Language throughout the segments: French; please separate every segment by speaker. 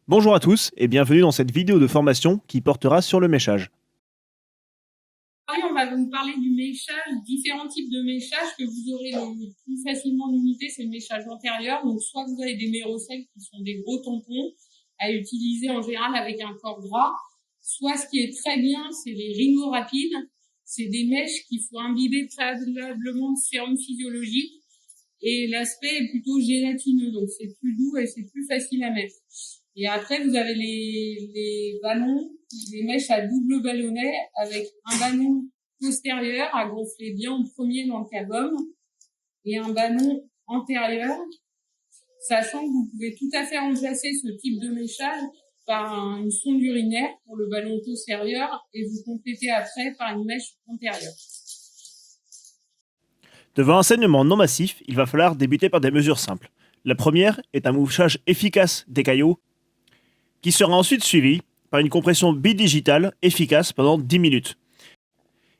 Speaker 1: Bonjour à tous et bienvenue dans cette vidéo de formation qui portera sur le méchage.
Speaker 2: On va vous parler du méchage, différents types de méchage que vous aurez le plus facilement d'unité, c'est le méchage antérieur. Donc soit vous avez des mérocèles qui sont des gros tampons à utiliser en général avec un corps gras, soit ce qui est très bien, c'est les rhinos rapides. C'est des mèches qu'il faut imbiber préalablement de sérum physiologique et l'aspect est plutôt gélatineux, donc c'est plus doux et c'est plus facile à mettre. Et après, vous avez les ballons, les mèches à double ballonnet avec un ballon postérieur à gonfler bien en premier dans le cabum et un ballon antérieur, sachant que vous pouvez tout à fait remplacer ce type de méchage par une sonde urinaire pour le ballon postérieur et vous complétez après par une mèche antérieure.
Speaker 1: Devant un saignement non massif, il va falloir débuter par des mesures simples. La première est un mouchage efficace des caillots qui sera ensuite suivi par une compression bidigitale efficace pendant 10 minutes.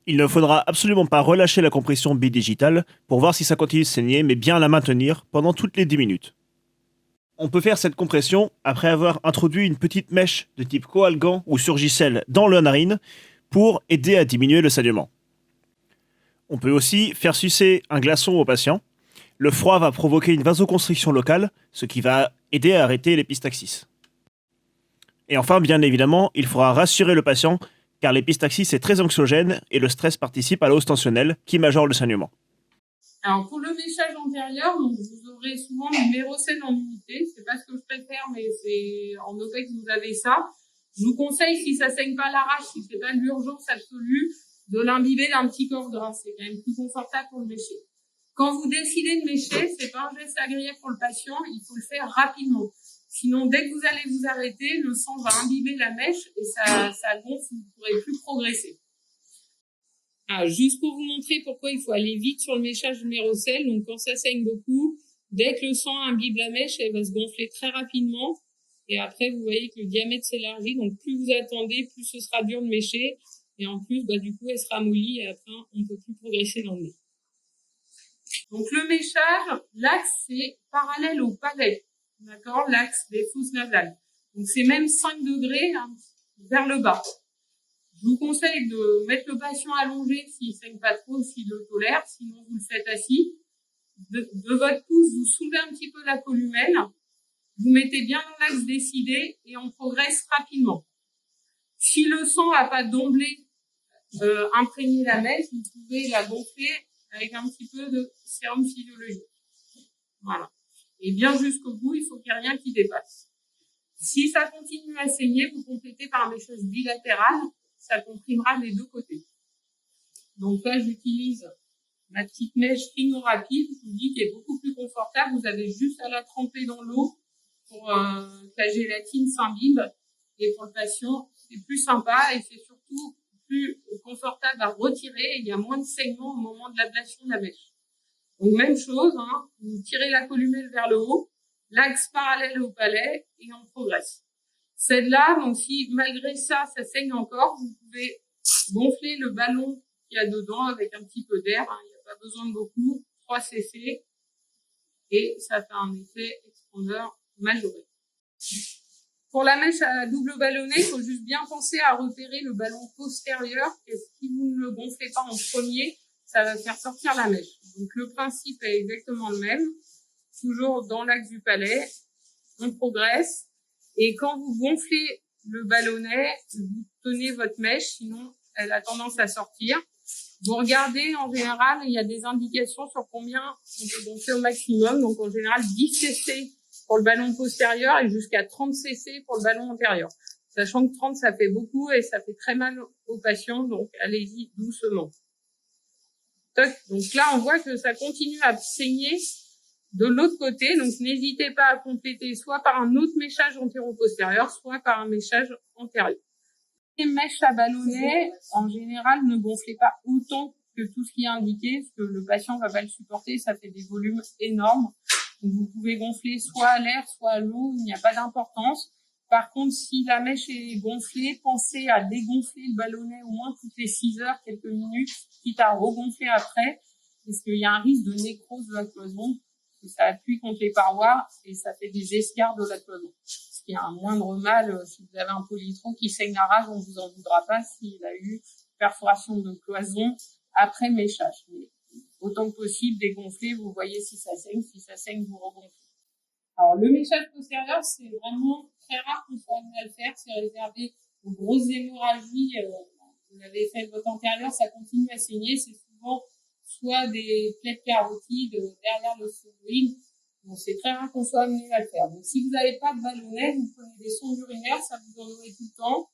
Speaker 1: Il ne faudra absolument pas relâcher la compression bidigitale pour voir si ça continue de saigner, mais bien la maintenir pendant toutes les 10 minutes. On peut faire cette compression après avoir introduit une petite mèche de type coalgan ou surgicelle dans la narine pour aider à diminuer le saignement. On peut aussi faire sucer un glaçon au patient. Le froid va provoquer une vasoconstriction locale, ce qui va aider à arrêter l'épistaxis. Et enfin, bien évidemment, il faudra rassurer le patient car l'épistaxis est très anxiogène et le stress participe à la hausse tensionnelle qui majore le saignement.
Speaker 2: Alors pour le méchage antérieur, donc vous aurez souvent le mérocèle en unité. C'est pas ce que je préfère, mais c'est en OPEX vous avez ça. Je vous conseille, si ça saigne pas à l'arrache, si c'est pas de l'urgence absolue, de l'imbiber d'un petit corps gras. C'est quand même plus confortable pour le mécher. Quand vous décidez de mécher, c'est pas un geste agréable pour le patient, il faut le faire rapidement. Sinon, dès que vous allez vous arrêter, le sang va imbiber la mèche et ça gonfle, vous ne pourrez plus progresser. Juste pour vous montrer pourquoi il faut aller vite sur le méchage du mérocèle. Donc, quand ça saigne beaucoup, dès que le sang imbibe la mèche, elle va se gonfler très rapidement. Et après, vous voyez que le diamètre s'élargit. Donc, plus vous attendez, plus ce sera dur de mécher. Et en plus, du coup, elle sera mollie et après, on ne peut plus progresser dans le nez. Donc, le méchage, l'axe, c'est parallèle au palais. D'accord? L'axe des fosses nasales. Donc, c'est même 5 degrés vers le bas. Je vous conseille de mettre le patient allongé s'il saigne pas trop, s'il le tolère. Sinon, vous le faites assis. De votre pouce, vous soulevez un petit peu la columelle. Vous mettez bien dans l'axe décidé et on progresse rapidement. Si le sang n'a pas d'emblée imprégné la mèche, vous pouvez la gonfler avec un petit peu de sérum physiologique. Voilà. Et bien jusqu'au bout, il faut qu'il n'y ait rien qui dépasse. Si ça continue à saigner, vous complétez par un méchage bilatéral. Ça comprimera des deux côtés. Donc là, j'utilise ma petite mèche Rhino rapide, je vous dis, qui est beaucoup plus confortable. Vous avez juste à la tremper dans l'eau pour que la gélatine s'imbibe. Et pour le patient, c'est plus sympa et c'est surtout plus confortable à retirer. Il y a moins de saignement au moment de l'ablation de la mèche. Donc même chose, vous tirez la columelle vers le haut, l'axe parallèle au palais et on progresse. Celle-là, donc si malgré ça, ça saigne encore, vous pouvez gonfler le ballon qu'il y a dedans avec un petit peu d'air. Il n'y a pas besoin de beaucoup, 3 cc, et ça fait un effet expandeur majoré. Pour la mèche à double ballonnet, il faut juste bien penser à repérer le ballon postérieur, et si vous ne le gonflez pas en premier, ça va faire sortir la mèche. Donc le principe est exactement le même, toujours dans l'axe du palais, on progresse. Et quand vous gonflez le ballonnet, vous tenez votre mèche, sinon elle a tendance à sortir. Vous regardez, en général, il y a des indications sur combien on peut gonfler au maximum. Donc en général, 10 cc pour le ballon postérieur et jusqu'à 30 cc pour le ballon antérieur. Sachant que 30, ça fait beaucoup et ça fait très mal aux patients, donc allez-y doucement. Donc là, on voit que ça continue à saigner de l'autre côté, donc n'hésitez pas à compléter soit par un autre méchage antéro-postérieur, soit par un méchage antérieur. Les mèches à ballonnet, en général, ne gonflez pas autant que tout ce qui est indiqué, parce que le patient va pas le supporter, ça fait des volumes énormes. Donc vous pouvez gonfler soit à l'air, soit à l'eau, il n'y a pas d'importance. Par contre, si la mèche est gonflée, pensez à dégonfler le ballonnet au moins toutes les 6 heures, quelques minutes, quitte à regonfler après, parce qu'il y a un risque de nécrose de la cloison. Ça appuie contre les parois et ça fait des escarres de la cloison. qu'il y a un moindre mal. Si vous avez un polytron qui saigne la rage, on vous en voudra pas s'il a eu perforation de cloison après méchage. Mais autant que possible, dégonfler, vous voyez si ça saigne. Si ça saigne, vous regonflez. Alors, le méchage postérieur, c'est vraiment très rare qu'on soit amené à le faire. C'est réservé aux grosses hémorragies. Vous l'avez fait votre antérieur, ça continue à saigner. C'est souvent soit des plaies carotides derrière le sphygmoïde. Donc, c'est très rare qu'on soit amené à le faire. Donc, si vous n'avez pas de ballonnet, vous prenez des sondes urinaires, ça vous en aurez tout le temps.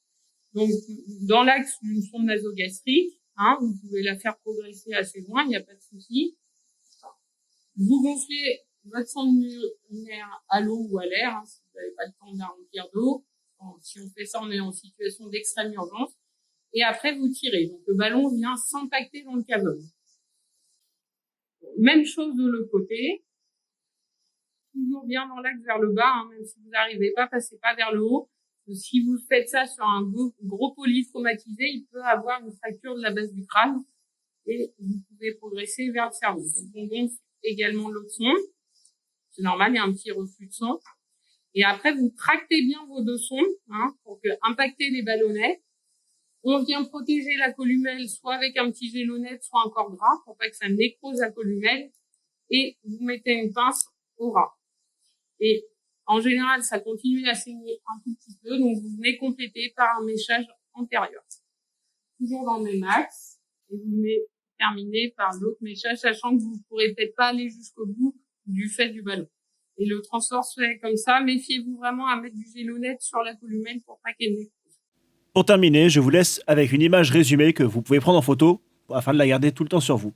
Speaker 2: Donc, dans l'axe d'une sonde nasogastrique, vous pouvez la faire progresser assez loin, il n'y a pas de souci. Vous gonflez votre sonde urinaire à l'eau ou à l'air, si vous n'avez pas le temps de la remplir d'eau. Si on fait ça, on est en situation d'extrême urgence. Et après, vous tirez. Donc, le ballon vient s'impacter dans le cavum. Même chose de l'autre côté. Toujours bien dans l'axe vers le bas, même si vous n'arrivez pas, passez pas vers le haut. Si vous faites ça sur un gros polytraumatisé, il peut avoir une fracture de la base du crâne et vous pouvez progresser vers le cerveau. Donc, on gonfle également l'autre sonde. C'est normal, il y a un petit reflux de sang. Et après, vous tractez bien vos deux sondes pour impacter les ballonnets. On vient protéger la columelle soit avec un petit gélonette, soit un corps gras pour pas que ça nécrose la columelle. Et vous mettez une pince au ras. Et en général, ça continue à saigner un tout petit peu, donc vous venez compléter par un méchage antérieur. Toujours dans le même axe, et vous venez terminer par l'autre méchage, sachant que vous ne pourrez peut-être pas aller jusqu'au bout du fait du ballon. Et le transport se fait comme ça, méfiez-vous vraiment à mettre du gélonette sur la columelle pour pas qu'elle nécrose.
Speaker 1: Pour terminer, je vous laisse avec une image résumée que vous pouvez prendre en photo afin de la garder tout le temps sur vous.